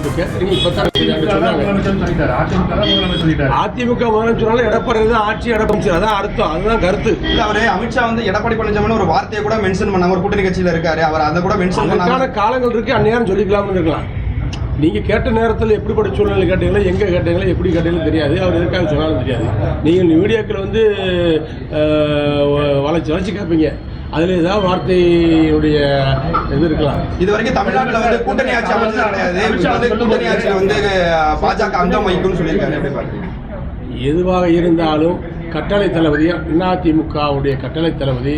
இப்போ கேட்குறீங்க. இப்போ தான் அதிமுக முதலமைச்சர் எடப்பாடி தான் ஆட்சி எடப்பாடி, அதான் அர்த்தம், அதுதான் கருத்து. அவரு அமித்ஷா வந்து எடப்பாடி பழனிசாமி ஒரு வார்த்தையை கூட மென்ஷன் பண்ணாம ஒரு கூட்டணி கட்சியில இருக்காரு, அவர் அதை கூட மென்ஷன் பண்ணாம காலங்கள் இருக்கு, அந்நேரம் சொல்லிக்கலாம்னு இருக்கலாம். நீங்கள் கேட்ட நேரத்தில் எப்படிப்பட்ட சூழ்நிலை கேட்டீங்களோ, எங்கே கேட்டீங்களோ, எப்படி கேட்டீங்களோ தெரியாது, அவர் எதுக்காக சொன்னாலும் தெரியாது. நீங்கள் வீடியோக்கள் வந்து வளைச்சி கேட்பீங்க, அதில் ஏதாவது வார்த்தையுடைய இது இருக்கலாம். இது வரைக்கும் தமிழ்நாட்டில் வந்து கூட்டணி ஆட்சி அமைச்சது கிடையாது, கூட்டணி ஆட்சியில் வந்து பாஜக அங்கம் வகிக்கும்னு சொல்லியிருக்காரு. எதுவாக இருந்தாலும் கட்டளை தளபதி அதிமுகவுடைய கட்டளை தளபதி,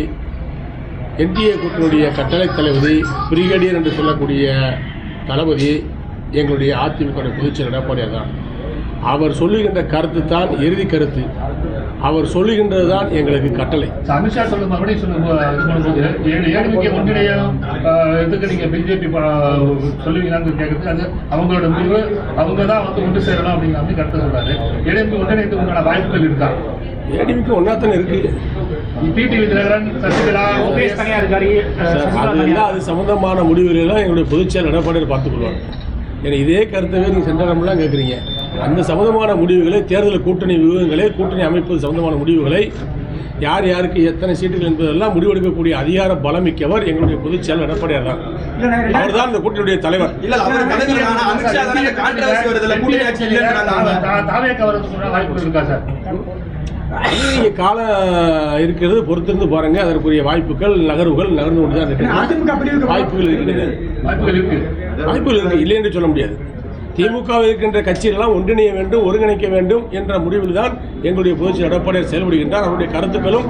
என்டிஏ கூட்டணியுடைய கட்டளை தளபதி, பிரிகேடியர் என்று சொல்லக்கூடிய தளபதி எங்களுடைய அதிமுக பொதுச்செயலர் எடப்பாடியார் தான். அவர் சொல்லுகின்ற கருத்து தான் இறுதி கருத்து, அவர் சொல்லுகின்றது தான் எங்களுக்கு கட்டளை. அமித்ஷா சொல்ல மறுபடியும் இதுக்கு நீங்கள் பிஜேபி சொல்லுவீங்கன்னு கேட்குறது, அது அவங்களோட முடிவு, அவங்க தான் வந்து ஒன்று சேரலாம் அப்படிங்கிற மாதிரி கருத்து சொல்றாரு. ஏடிஎம்கே ஒன்றிணைத்துக்கான வாய்ப்புகள் இருக்கா? ஏடிஎம்கே ஒன்றா தானே இருக்கு. அது சம்பந்தமான முடிவுகளெல்லாம் எங்களுடைய பொதுச்செயலர் எடப்பாடியார் பார்த்துக்கொள்வார். ஏன்னா இதே கருத்தவே நீங்கள் சென்றடமெல்லாம் கேட்குறீங்க. அந்த சம்பந்தமான முடிவுகளை, தேர்தல் கூட்டணி விவரங்களை, கூட்டணி அமைப்பது சம்பந்தமான முடிவுகளை, யார் யாருக்கு எத்தனை சீட்டுகள் என்பதெல்லாம் முடிவெடுக்கக்கூடிய அதிகார பலமிக்கவர் எங்களுடைய பொதுச்செயலர் எடப்பாடியார் தான். அவர் தான் இந்த கூட்டணியுடைய தலைவர். நீங்கள் காலம் இருக்கிறது பொறுத்திருந்து பாருங்க, அதற்குரிய வாய்ப்புகள் நகர்வுகள் நகர்ந்து கொண்டு தான் இருக்கு. வாய்ப்புகள் இருக்கு, இல்லை என்று சொல்ல முடியாது. திமுக இருக்கின்ற கட்சிகளெல்லாம் ஒன்றிணைய வேண்டும், ஒருங்கிணைக்க வேண்டும் என்ற முடிவில் தான் எங்களுடைய பொதுச்செயலர் எடப்பாடியார் செயல்படுகின்றார். அவருடைய கருத்துக்களும்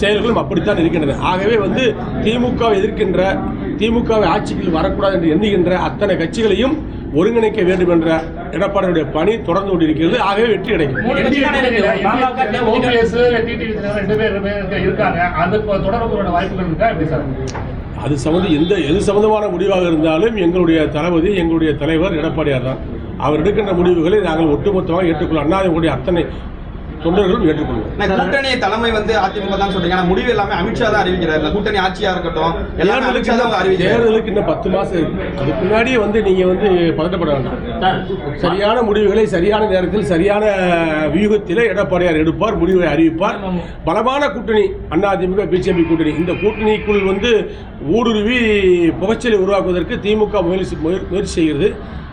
செயல்களும் அப்படித்தான் இருக்கின்றன. ஆகவே வந்து திமுக எதிர்க்கின்ற, திமுகவை ஆட்சிக்கு வரக்கூடாது என்று எண்ணுகின்ற அத்தனை கட்சிகளையும் ஒருங்கிணைக்க வேண்டும் என்ற எடப்பாடியுடைய பணி தொடர்ந்து கொண்டிருக்கிறது. ஆகவே வெற்றி கிடைக்கும். அது எது சம்பந்தமான முடிவாக இருந்தாலும் எங்களுடைய தளபதி, எங்களுடைய தலைவர் எடப்பாடியார் தான். அவர் எடுக்கின்ற முடிவுகளை நாங்கள் ஒட்டுமொத்தமாக ஏற்றுக்கொள்ள அண்ணாதிமுக அத்தனை தொண்டர்களும் ஏற்றுக்கொள்வோம். கூட்டணி தலைமை வந்து அதிமுக தான் சொல்றீங்க, முடிவு எல்லாமே அமித்ஷா தான் அறிவிக்கிறார். கூட்டணி ஆட்சியா இருக்கட்டும், தேர்தலுக்கு இன்னும் 10 மாசம் இருக்கு. அதுக்கு முன்னாடியே வந்து நீங்க வந்து பதட்டப்பட வேண்டாம். சரியான முடிவுகளை சரியான நேரத்தில் சரியான வியூகத்திலே எடப்பாடியார் எடுப்பார், முடிவை அறிவிப்பார். பலமான கூட்டணி அதிமுக பிஜேபி கூட்டணி, இந்த கூட்டணிக்குள் வந்து ஊடுருவி புகைச்சலை உருவாக்குவதற்கு திமுக முயற்சி செய்கிறது.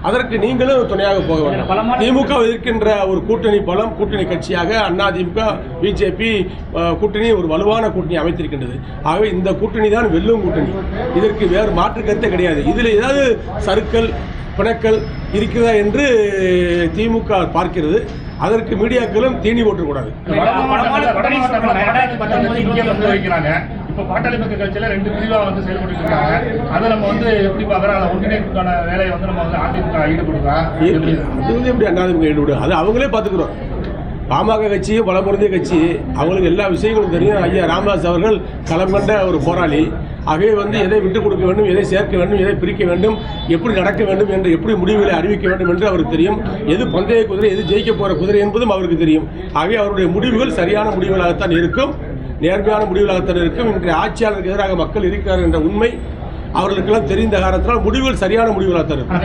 அதற்கு நீங்களும் துணையாக போக வேண்டும். திமுக இருக்கின்ற ஒரு கூட்டணி பலம், கூட்டணி கட்சியாக அதிமுக பிஜேபி கூட்டணி ஒரு வலுவான கூட்டணி அமைத்திருக்கின்றது. ஆகவே இந்த கூட்டணி தான் வெல்லும் கூட்டணி, இதற்கு வேறு மாற்று கருத்தே கிடையாது. இதில் ஏதாவது சறுக்கல் பிணக்கல் இருக்கிறதா என்று திமுக பார்க்கிறது. அதற்கு மீடியாக்களும் தீனி போட்டக்கூடாது. இப்போ பாட்டாளி மக்கள் கட்சியில் 2 பிரிவாக வந்து செயல்பட்டு இருக்காங்க. அதை நம்ம வந்து எப்படி பார்க்குறோம்? அதை ஒன்றிணைப்புக்கான வேலையை வந்து நம்ம வந்து அதிமுக ஈடுபடுறோம். அது வந்து எப்படி அதிமுக ஈடுபடும்? அது அவங்களே பார்த்துக்கிறோம். பாமக கட்சியும் பலமுறைய கட்சி, அவங்களுக்கு எல்லா விஷயங்களும் தெரியும். ஐயா ராமதாஸ் அவர்கள் களம் கண்ட ஒரு போராளி. ஆகவே வந்து எதை விட்டுக் கொடுக்க வேண்டும், எதை சேர்க்க வேண்டும், எதை பிரிக்க வேண்டும், எப்படி நடக்க வேண்டும் என்று, எப்படி முடிவுகளை அறிவிக்க வேண்டும் என்று அவருக்கு தெரியும். எது பந்தய குதிரை, எது ஜெயிக்க போகிற குதிரை என்பதும் அவருக்கு தெரியும். ஆகவே அவருடைய முடிவுகள் சரியான முடிவுகளாகத்தான் இருக்கும், நேர்மையான முடிவுகளாகத்தான் இருக்கும். இன்றைய ஆட்சியாளருக்கு எதிராக மக்கள் இருக்கிறார்கள் என்ற உண்மை அவர்களுக்கெல்லாம் தெரிந்த காரணத்தினால் முடிவுகள் சரியான முடிவுகளாகத்தான் இருக்கும்.